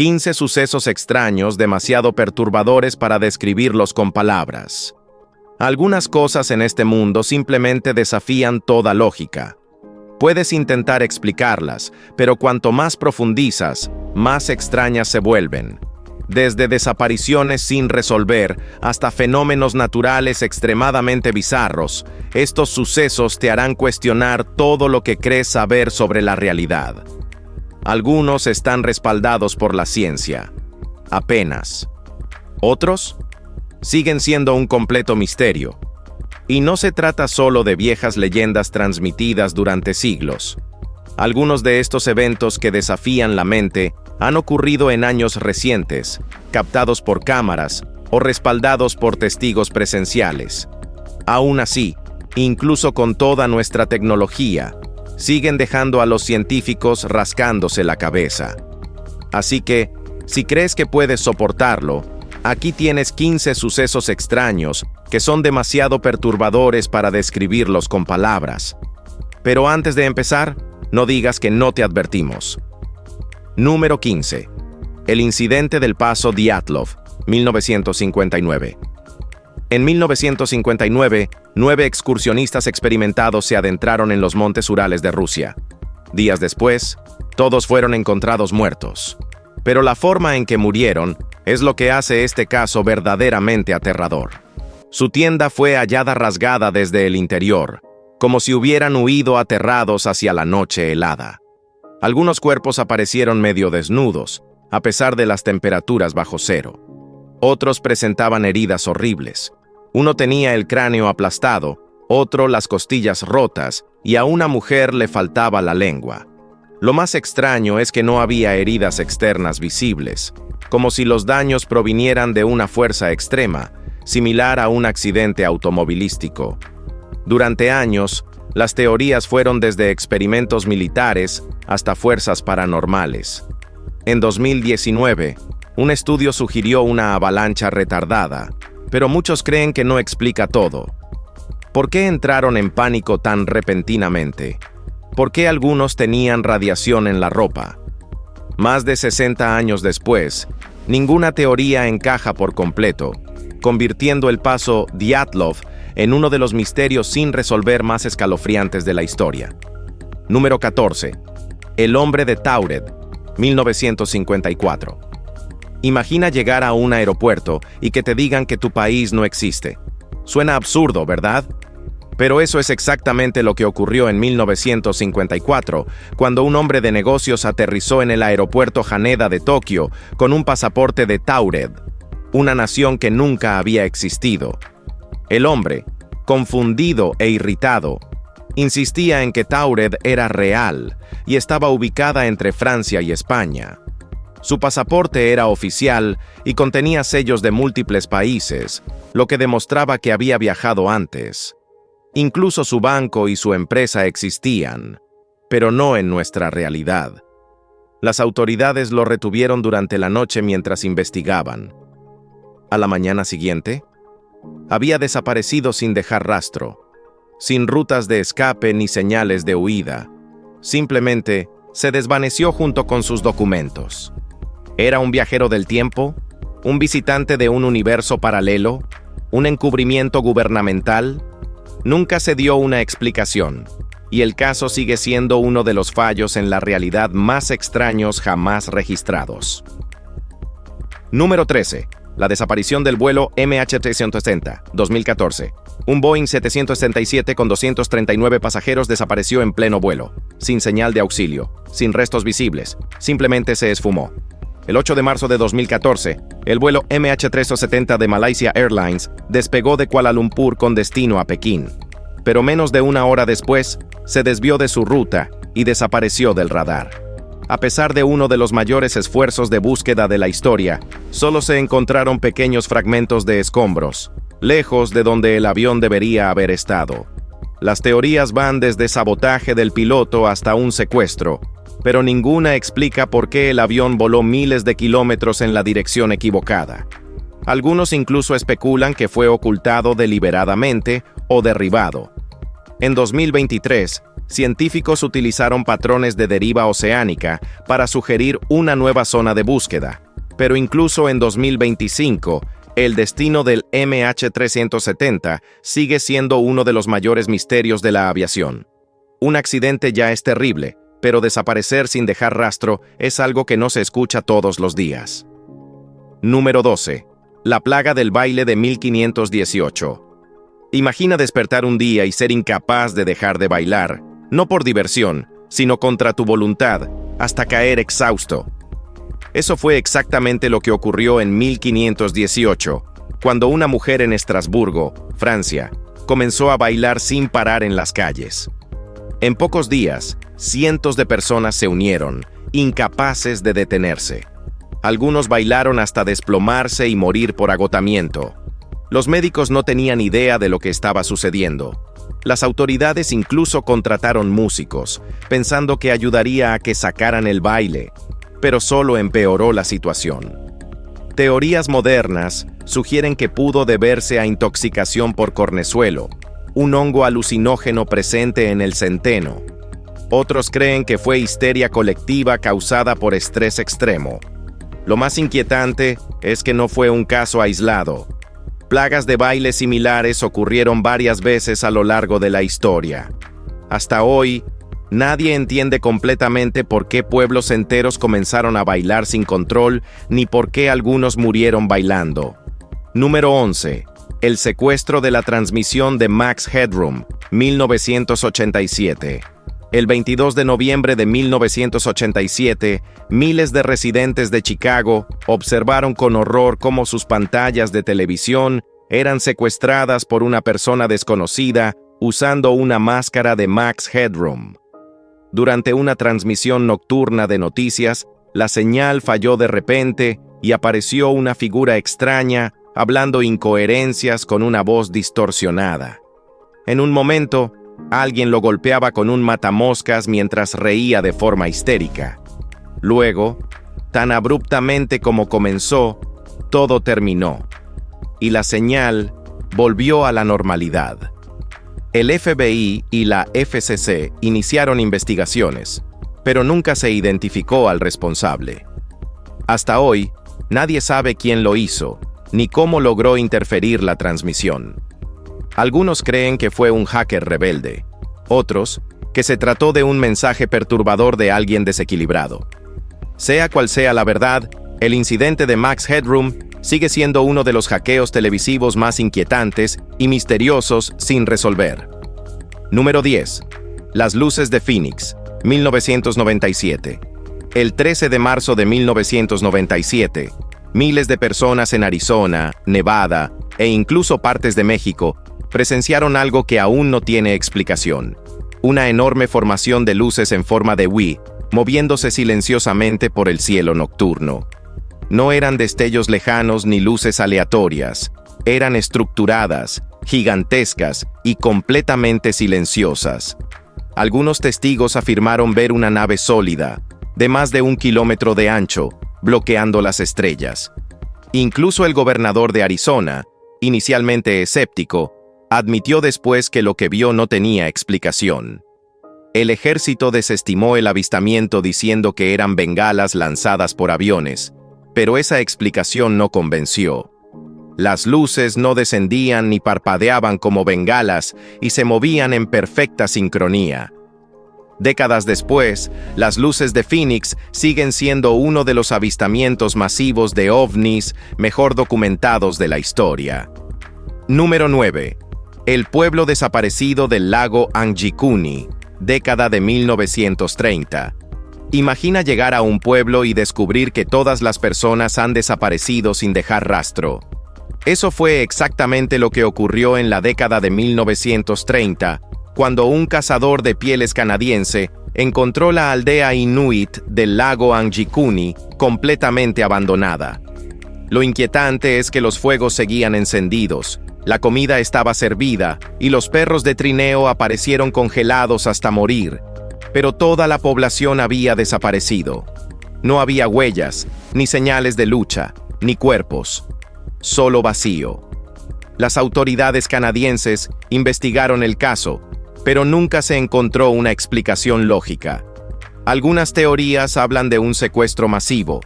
15 sucesos extraños demasiado perturbadores para describirlos con palabras. Algunas cosas en este mundo simplemente desafían toda lógica. Puedes intentar explicarlas, pero cuanto más profundizas, más extrañas se vuelven. Desde desapariciones sin resolver hasta fenómenos naturales extremadamente bizarros, estos sucesos te harán cuestionar todo lo que crees saber sobre la realidad. Algunos están respaldados por la ciencia. Apenas. Otros siguen siendo un completo misterio. Y no se trata solo de viejas leyendas transmitidas durante siglos. Algunos de estos eventos que desafían la mente han ocurrido en años recientes, captados por cámaras o respaldados por testigos presenciales. Aún así, incluso con toda nuestra tecnología, siguen dejando a los científicos rascándose la cabeza. Así que, si crees que puedes soportarlo, aquí tienes 15 sucesos extraños que son demasiado perturbadores para describirlos con palabras. Pero antes de empezar, no digas que no te advertimos. Número 15. El incidente del Paso Dyatlov, 1959. En 1959, 9 excursionistas experimentados se adentraron en los montes Urales de Rusia. Días después, todos fueron encontrados muertos. Pero la forma en que murieron es lo que hace este caso verdaderamente aterrador. Su tienda fue hallada rasgada desde el interior, como si hubieran huido aterrados hacia la noche helada. Algunos cuerpos aparecieron medio desnudos, a pesar de las temperaturas bajo cero. Otros presentaban heridas horribles. Uno tenía el cráneo aplastado, otro las costillas rotas, y a una mujer le faltaba la lengua. Lo más extraño es que no había heridas externas visibles, como si los daños provinieran de una fuerza extrema, similar a un accidente automovilístico. Durante años, las teorías fueron desde experimentos militares hasta fuerzas paranormales. En 2019, un estudio sugirió una avalancha retardada, pero muchos creen que no explica todo. ¿Por qué entraron en pánico tan repentinamente? ¿Por qué algunos tenían radiación en la ropa? Más de 60 años después, ninguna teoría encaja por completo, convirtiendo el Paso Dyatlov en uno de los misterios sin resolver más escalofriantes de la historia. Número 14. El hombre de Taured, 1954. Imagina llegar a un aeropuerto y que te digan que tu país no existe. Suena absurdo, ¿verdad? Pero eso es exactamente lo que ocurrió en 1954, cuando un hombre de negocios aterrizó en el aeropuerto Haneda de Tokio con un pasaporte de Taured, una nación que nunca había existido. El hombre, confundido e irritado, insistía en que Taured era real y estaba ubicada entre Francia y España. Su pasaporte era oficial y contenía sellos de múltiples países, lo que demostraba que había viajado antes. Incluso su banco y su empresa existían, pero no en nuestra realidad. Las autoridades lo retuvieron durante la noche mientras investigaban. A la mañana siguiente, había desaparecido sin dejar rastro, sin rutas de escape ni señales de huida. Simplemente se desvaneció junto con sus documentos. ¿Era un viajero del tiempo? ¿Un visitante de un universo paralelo? ¿Un encubrimiento gubernamental? Nunca se dio una explicación, y el caso sigue siendo uno de los fallos en la realidad más extraños jamás registrados. Número 13. La desaparición del vuelo MH370, 2014. Un Boeing 767 con 239 pasajeros desapareció en pleno vuelo, sin señal de auxilio, sin restos visibles, simplemente se esfumó. El 8 de marzo de 2014, el vuelo MH370 de Malaysia Airlines despegó de Kuala Lumpur con destino a Pekín, pero menos de una hora después se desvió de su ruta y desapareció del radar. A pesar de uno de los mayores esfuerzos de búsqueda de la historia, solo se encontraron pequeños fragmentos de escombros, lejos de donde el avión debería haber estado. Las teorías van desde sabotaje del piloto hasta un secuestro, pero ninguna explica por qué el avión voló miles de kilómetros en la dirección equivocada. Algunos incluso especulan que fue ocultado deliberadamente o derribado. En 2023, científicos utilizaron patrones de deriva oceánica para sugerir una nueva zona de búsqueda, pero incluso en 2025, el destino del MH370 sigue siendo uno de los mayores misterios de la aviación. Un accidente ya es terrible, pero desaparecer sin dejar rastro es algo que no se escucha todos los días. Número 12. La plaga del baile de 1518. Imagina despertar un día y ser incapaz de dejar de bailar, no por diversión, sino contra tu voluntad, hasta caer exhausto. Eso fue exactamente lo que ocurrió en 1518, cuando una mujer en Estrasburgo, Francia, comenzó a bailar sin parar en las calles. En pocos días, cientos de personas se unieron, incapaces de detenerse. Algunos bailaron hasta desplomarse y morir por agotamiento. Los médicos no tenían idea de lo que estaba sucediendo. Las autoridades incluso contrataron músicos, pensando que ayudaría a que sacaran el baile, pero solo empeoró la situación. Teorías modernas sugieren que pudo deberse a intoxicación por cornezuelo, un hongo alucinógeno presente en el centeno. Otros creen que fue histeria colectiva causada por estrés extremo. Lo más inquietante es que no fue un caso aislado. Plagas de baile similares ocurrieron varias veces a lo largo de la historia. Hasta hoy, nadie entiende completamente por qué pueblos enteros comenzaron a bailar sin control, ni por qué algunos murieron bailando. Número 11. El secuestro de la transmisión de Max Headroom, 1987. El 22 de noviembre de 1987, miles de residentes de Chicago observaron con horror cómo sus pantallas de televisión eran secuestradas por una persona desconocida usando una máscara de Max Headroom. Durante una transmisión nocturna de noticias, la señal falló de repente y apareció una figura extraña hablando incoherencias con una voz distorsionada. En un momento, alguien lo golpeaba con un matamoscas mientras reía de forma histérica. Luego, tan abruptamente como comenzó, todo terminó, y la señal volvió a la normalidad. El FBI y la FCC iniciaron investigaciones, pero nunca se identificó al responsable. Hasta hoy, nadie sabe quién lo hizo, ni cómo logró interferir la transmisión. Algunos creen que fue un hacker rebelde, otros que se trató de un mensaje perturbador de alguien desequilibrado. Sea cual sea la verdad, el incidente de Max Headroom sigue siendo uno de los hackeos televisivos más inquietantes y misteriosos sin resolver. Número 10. Las luces de Phoenix, 1997. El 13 de marzo de 1997, miles de personas en Arizona, Nevada e incluso partes de México presenciaron algo que aún no tiene explicación. Una enorme formación de luces en forma de W, moviéndose silenciosamente por el cielo nocturno. No eran destellos lejanos ni luces aleatorias, eran estructuradas, gigantescas y completamente silenciosas. Algunos testigos afirmaron ver una nave sólida, de más de 1 kilómetro de ancho, bloqueando las estrellas. Incluso el gobernador de Arizona, inicialmente escéptico, admitió después que lo que vio no tenía explicación. El ejército desestimó el avistamiento diciendo que eran bengalas lanzadas por aviones, pero esa explicación no convenció. Las luces no descendían ni parpadeaban como bengalas y se movían en perfecta sincronía. Décadas después, las luces de Phoenix siguen siendo uno de los avistamientos masivos de ovnis mejor documentados de la historia. Número 9. El pueblo desaparecido del lago Angikuni, década de 1930. Imagina llegar a un pueblo y descubrir que todas las personas han desaparecido sin dejar rastro. Eso fue exactamente lo que ocurrió en la década de 1930, cuando un cazador de pieles canadiense encontró la aldea inuit del lago Angikuni completamente abandonada. Lo inquietante es que los fuegos seguían encendidos, la comida estaba servida y los perros de trineo aparecieron congelados hasta morir, pero toda la población había desaparecido. No había huellas, ni señales de lucha, ni cuerpos, solo vacío. Las autoridades canadienses investigaron el caso, pero nunca se encontró una explicación lógica. Algunas teorías hablan de un secuestro masivo,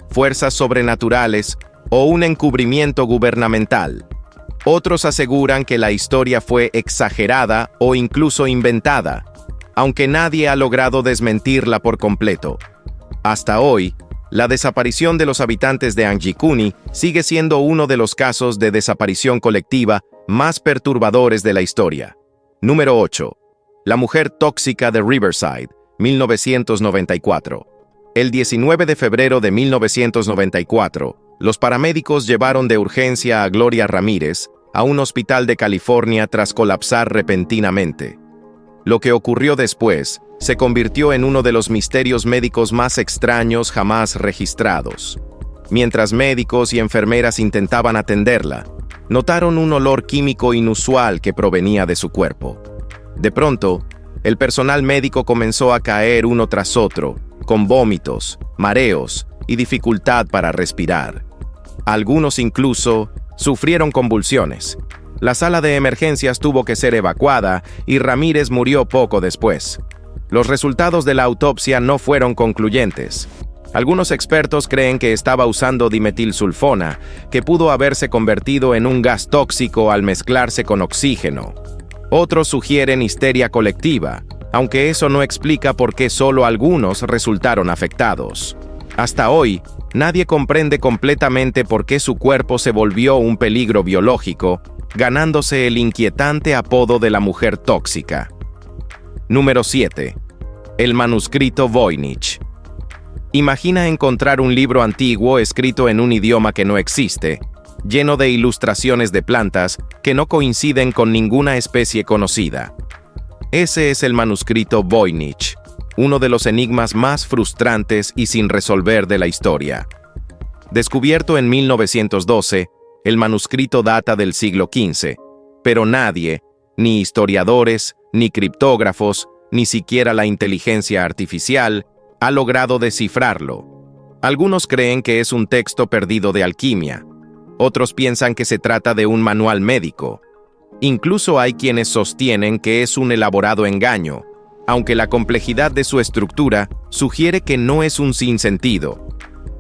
fuerzas sobrenaturales o un encubrimiento gubernamental. Otros aseguran que la historia fue exagerada o incluso inventada, aunque nadie ha logrado desmentirla por completo. Hasta hoy, la desaparición de los habitantes de Angikuni sigue siendo uno de los casos de desaparición colectiva más perturbadores de la historia. Número 8. La mujer tóxica de Riverside, 1994. El 19 de febrero de 1994, los paramédicos llevaron de urgencia a Gloria Ramírez a un hospital de California tras colapsar repentinamente. Lo que ocurrió después se convirtió en uno de los misterios médicos más extraños jamás registrados. Mientras médicos y enfermeras intentaban atenderla, notaron un olor químico inusual que provenía de su cuerpo. De pronto, el personal médico comenzó a caer uno tras otro, con vómitos, mareos y dificultad para respirar. Algunos incluso sufrieron convulsiones. La sala de emergencias tuvo que ser evacuada y Ramírez murió poco después. Los resultados de la autopsia no fueron concluyentes. Algunos expertos creen que estaba usando dimetilsulfona, que pudo haberse convertido en un gas tóxico al mezclarse con oxígeno. Otros sugieren histeria colectiva, aunque eso no explica por qué solo algunos resultaron afectados. Hasta hoy, nadie comprende completamente por qué su cuerpo se volvió un peligro biológico, ganándose el inquietante apodo de la mujer tóxica. Número 7. El manuscrito Voynich. Imagina encontrar un libro antiguo escrito en un idioma que no existe, lleno de ilustraciones de plantas que no coinciden con ninguna especie conocida. Ese es el manuscrito Voynich, uno de los enigmas más frustrantes y sin resolver de la historia. Descubierto en 1912, el manuscrito data del siglo XV, pero nadie, ni historiadores, ni criptógrafos, ni siquiera la inteligencia artificial, ha logrado descifrarlo. Algunos creen que es un texto perdido de alquimia. Otros piensan que se trata de un manual médico. Incluso hay quienes sostienen que es un elaborado engaño, aunque la complejidad de su estructura sugiere que no es un sinsentido.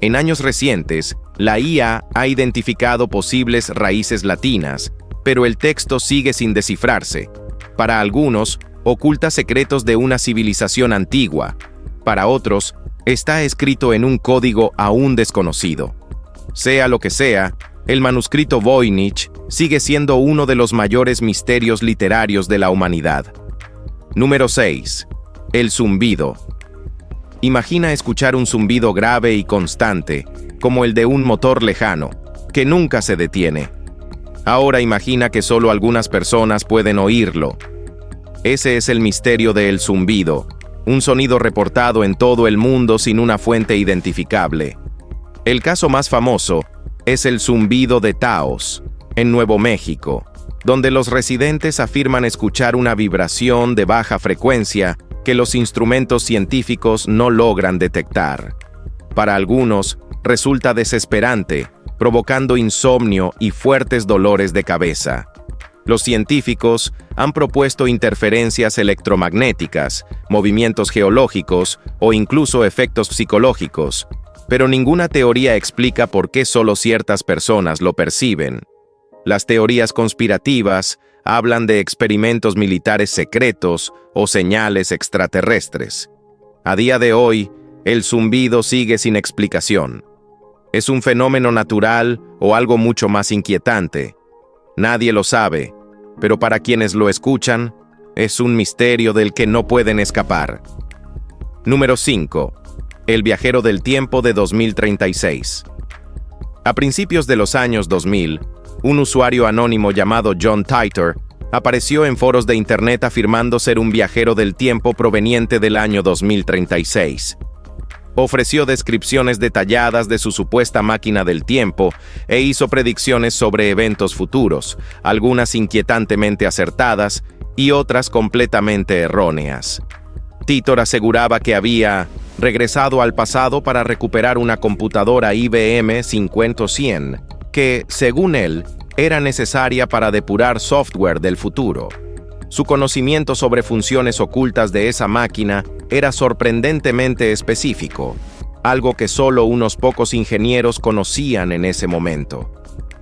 En años recientes, la IA ha identificado posibles raíces latinas, pero el texto sigue sin descifrarse. Para algunos, oculta secretos de una civilización antigua. Para otros, está escrito en un código aún desconocido. Sea lo que sea, el manuscrito Voynich sigue siendo uno de los mayores misterios literarios de la humanidad. Número 6. El zumbido. Imagina escuchar un zumbido grave y constante, como el de un motor lejano, que nunca se detiene. Ahora imagina que solo algunas personas pueden oírlo. Ese es el misterio del zumbido, un sonido reportado en todo el mundo sin una fuente identificable. El caso más famoso es el zumbido de Taos, en Nuevo México, donde los residentes afirman escuchar una vibración de baja frecuencia que los instrumentos científicos no logran detectar. Para algunos, resulta desesperante, provocando insomnio y fuertes dolores de cabeza. Los científicos han propuesto interferencias electromagnéticas, movimientos geológicos o incluso efectos psicológicos, pero ninguna teoría explica por qué solo ciertas personas lo perciben. Las teorías conspirativas hablan de experimentos militares secretos o señales extraterrestres. A día de hoy, el zumbido sigue sin explicación. ¿Es un fenómeno natural o algo mucho más inquietante? Nadie lo sabe, pero para quienes lo escuchan, es un misterio del que no pueden escapar. Número 5. El viajero del tiempo de 2036. A principios de los años 2000, un usuario anónimo llamado John Titor apareció en foros de internet afirmando ser un viajero del tiempo proveniente del año 2036. Ofreció descripciones detalladas de su supuesta máquina del tiempo e hizo predicciones sobre eventos futuros, algunas inquietantemente acertadas y otras completamente erróneas. Titor aseguraba que había regresado al pasado para recuperar una computadora IBM 5100, que, según él, era necesaria para depurar software del futuro. Su conocimiento sobre funciones ocultas de esa máquina era sorprendentemente específico, algo que solo unos pocos ingenieros conocían en ese momento.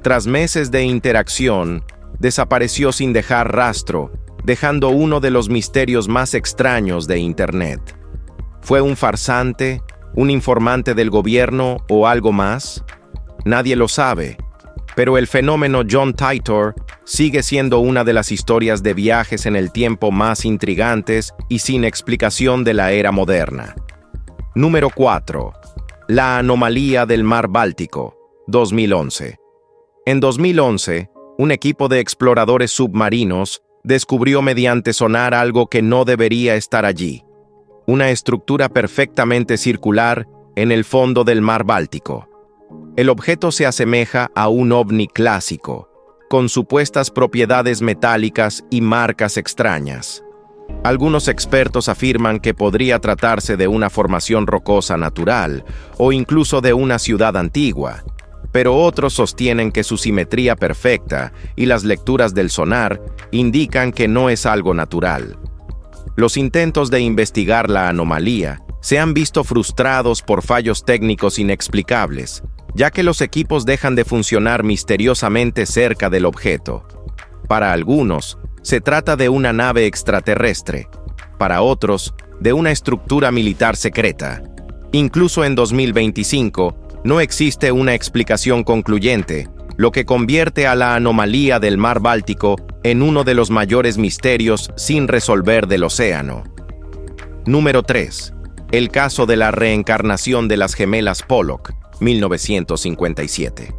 Tras meses de interacción, desapareció sin dejar rastro, dejando uno de los misterios más extraños de Internet. ¿Fue un farsante, un informante del gobierno o algo más? Nadie lo sabe, pero el fenómeno John Titor sigue siendo una de las historias de viajes en el tiempo más intrigantes y sin explicación de la era moderna. Número 4. La anomalía del Mar Báltico, 2011. En 2011, un equipo de exploradores submarinos descubrió mediante sonar algo que no debería estar allí: una estructura perfectamente circular en el fondo del Mar Báltico. El objeto se asemeja a un ovni clásico, con supuestas propiedades metálicas y marcas extrañas. Algunos expertos afirman que podría tratarse de una formación rocosa natural o incluso de una ciudad antigua, pero otros sostienen que su simetría perfecta y las lecturas del sonar indican que no es algo natural. Los intentos de investigar la anomalía se han visto frustrados por fallos técnicos inexplicables, ya que los equipos dejan de funcionar misteriosamente cerca del objeto. Para algunos, se trata de una nave extraterrestre, para otros, de una estructura militar secreta. Incluso en 2025, no existe una explicación concluyente, lo que convierte a la anomalía del Mar Báltico en uno de los mayores misterios sin resolver del océano. Número 3. El caso de la reencarnación de las gemelas Pollock, 1957.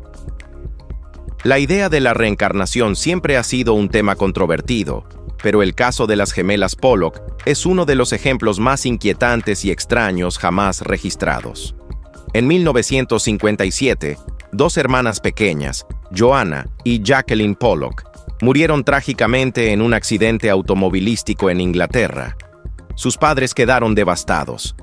La idea de la reencarnación siempre ha sido un tema controvertido, pero el caso de las gemelas Pollock es uno de los ejemplos más inquietantes y extraños jamás registrados. En 1957, dos hermanas pequeñas, Joanna y Jacqueline Pollock, murieron trágicamente en un accidente automovilístico en Inglaterra. Sus padres quedaron devastados,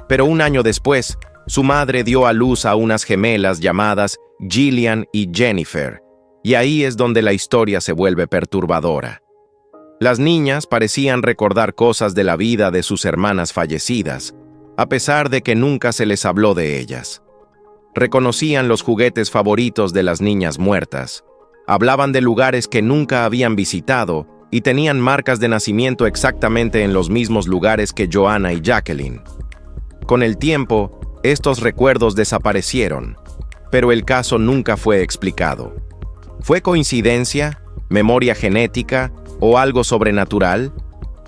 pero un año después, su madre dio a luz a unas gemelas llamadas Gillian y Jennifer, y ahí es donde la historia se vuelve perturbadora. Las niñas parecían recordar cosas de la vida de sus hermanas fallecidas, a pesar de que nunca se les habló de ellas. Reconocían los juguetes favoritos de las niñas muertas, hablaban de lugares que nunca habían visitado y tenían marcas de nacimiento exactamente en los mismos lugares que Joanna y Jacqueline. Con el tiempo, estos recuerdos desaparecieron, pero el caso nunca fue explicado. ¿Fue coincidencia, memoria genética o algo sobrenatural?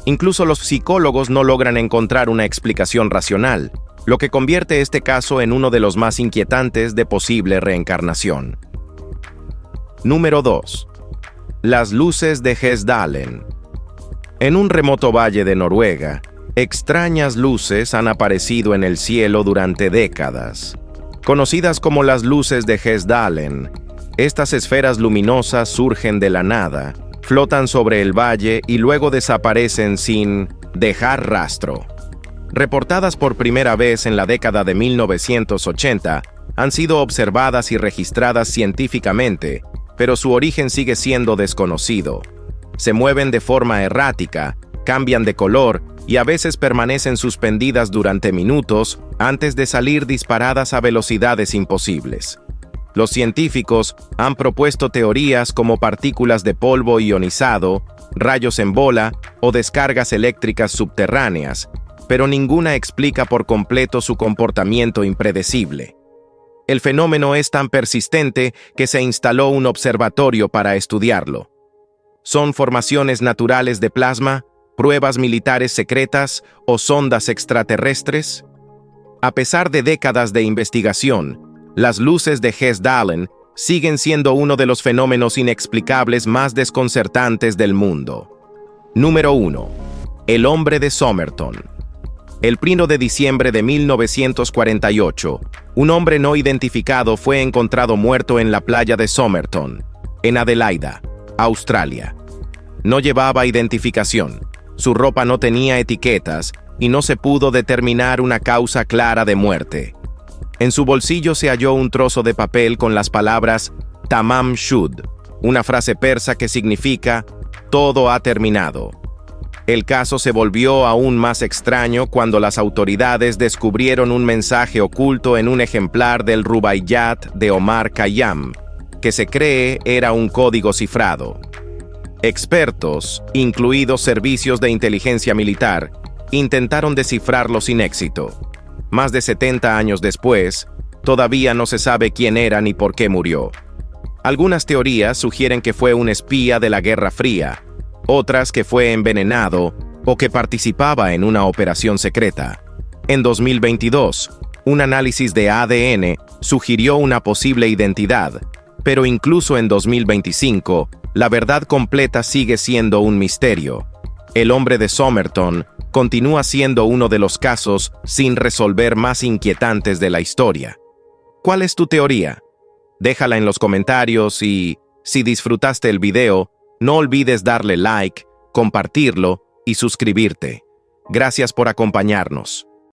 Incluso los psicólogos no logran encontrar una explicación racional, lo que convierte este caso en uno de los más inquietantes de posible reencarnación. Número 2. Las luces de Hesdalen. En un remoto valle de Noruega, extrañas luces han aparecido en el cielo durante décadas. Conocidas como las luces de Hesdalen, estas esferas luminosas surgen de la nada, flotan sobre el valle y luego desaparecen sin dejar rastro. Reportadas por primera vez en la década de 1980, han sido observadas y registradas científicamente, pero su origen sigue siendo desconocido. Se mueven de forma errática, cambian de color y a veces permanecen suspendidas durante minutos antes de salir disparadas a velocidades imposibles. Los científicos han propuesto teorías como partículas de polvo ionizado, rayos en bola o descargas eléctricas subterráneas, pero ninguna explica por completo su comportamiento impredecible. El fenómeno es tan persistente que se instaló un observatorio para estudiarlo. ¿Son formaciones naturales de plasma, pruebas militares secretas o sondas extraterrestres? A pesar de décadas de investigación, las luces de Hesdalen siguen siendo uno de los fenómenos inexplicables más desconcertantes del mundo. Número 1. El hombre de Somerton. El 1 de diciembre de 1948, un hombre no identificado fue encontrado muerto en la playa de Somerton, en Adelaida, Australia. No llevaba identificación, su ropa no tenía etiquetas y no se pudo determinar una causa clara de muerte. En su bolsillo se halló un trozo de papel con las palabras Tamam Shud, una frase persa que significa «todo ha terminado». El caso se volvió aún más extraño cuando las autoridades descubrieron un mensaje oculto en un ejemplar del Rubaiyat de Omar Khayyam, que se cree era un código cifrado. Expertos, incluidos servicios de inteligencia militar, intentaron descifrarlo sin éxito. Más de 70 años después, todavía no se sabe quién era ni por qué murió. Algunas teorías sugieren que fue un espía de la Guerra Fría, otras que fue envenenado o que participaba en una operación secreta. En 2022, un análisis de ADN sugirió una posible identidad, pero incluso en 2025, la verdad completa sigue siendo un misterio. El hombre de Somerton continúa siendo uno de los casos sin resolver más inquietantes de la historia. ¿Cuál es tu teoría? Déjala en los comentarios y, si disfrutaste el video, no olvides darle like, compartirlo y suscribirte. Gracias por acompañarnos.